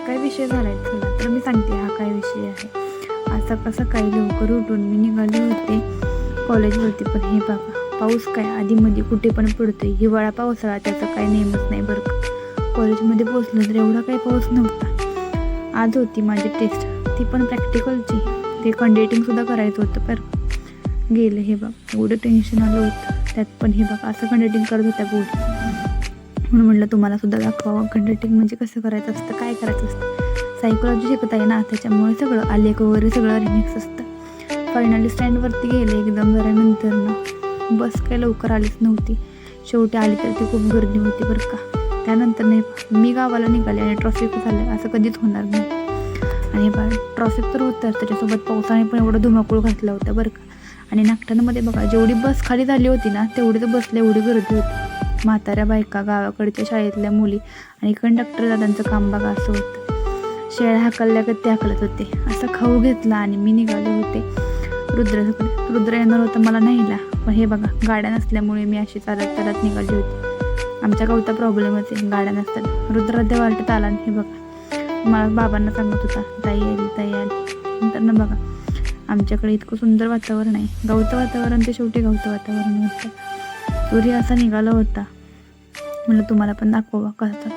काय विषय झाला आहे चला तर मी सांगते हा काय विषय आहे. आज सकाळी लवकर उठून मी निघाले होते कॉलेजवरती. पण हे बघा पाऊस काय आधीमध्ये कुठे पण पडतोय. हिवाळा पावसाळा त्याचा काही नेमच नाही बरं का. कॉलेजमध्ये पोचलो तर एवढा काही पाऊस नव्हता. आज होती माझी टेस्ट, ती पण प्रॅक्टिकलची. ते कंडिटिंगसुद्धा करायचं होतं पर गेलं. हे बघ एवढं टेन्शन आलं होतं त्यात. पण हे बघा असं कंडिटिंग करत होत्या बोर्ड. म्हणून म्हटलं तुम्हाला सुद्धा दाखवावं कंडिटिंग म्हणजे कसं करायचं असतं, काय करायचं असतं. सायकोलॉजी शिकत आहे ना त्याच्यामुळे सगळं आलेख वगैरे सगळं रिमिक्स असतं. फायनली स्टँडवरती गेले एकदम जरा नंतर ना बस काही लवकर आलीच नव्हती. शेवटी आली तर ती खूप गर्दी होती बरं का. त्यानंतर नाही मी गावाला निघाले आणि ट्रॉफिक झालं असं कधीच होणार नाही. आणि ट्रॉफिक तर होतं त्याच्यासोबत पावसाने पण एवढं धुमाकूळ घातला होता बरं का. आणि नागठाणामध्ये बघा जेवढी बस खाली झाली होती ना तेवढी तर बसला एवढी गर्दी होती. म्हाताऱ्या बायका, गावाकडच्या शाळेतल्या मुली आणि कंडक्टर दादांचं काम बघा असं होतं. शेळ्या हाकलल्या का ते हाकलत होते. असं खाऊ घेतला आणि मी निघाले होते रुद्र येणार होता मला न्यायला. पण हे बघा गाड्या नसल्यामुळे मी अशी चालत निघाली होती. आमच्या गावचा प्रॉब्लेमच आहे, गाड्या नसतात. रुद्र त्या वाटत आला आणि हे बघा मला बाबांना सांगत होता ताई आली. नंतर ना बघा आमच्याकडे इतकं सुंदर वातावरण आहे. गावचं वातावरण ते शेवटी गावचं वातावरण म्हणतात. सूर्य असा निघाला होता. म्हणलं तुम्हाला पण दाखवा कसं.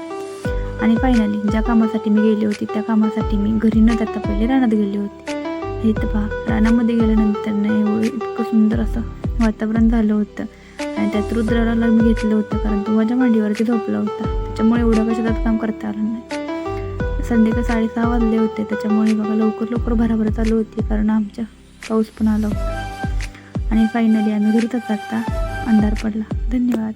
आणि फायनली ज्या कामासाठी मी गेली होती त्या कामासाठी मी घरी न जाता पहिले रानात गेले होते. हे तर पहा रानामध्ये गेल्यानंतर ना एवढं इतकं सुंदर असं वातावरण झालं होतं. आणि त्यात रुद्राला मी घेतलं होतं कारण तो माझ्या मांडीवरती झोपला होता. त्याच्यामुळे एवढं कशात काम करता आलं नाही. संध्याकाळी 6:30 वाजले होते. त्याच्यामुळे बघा लवकर भराभर चालू होती कारण आमच्या पाऊस पण आला होता. आणि फायनली आम्ही घरी जाता अंधार पडला. धन्यवाद.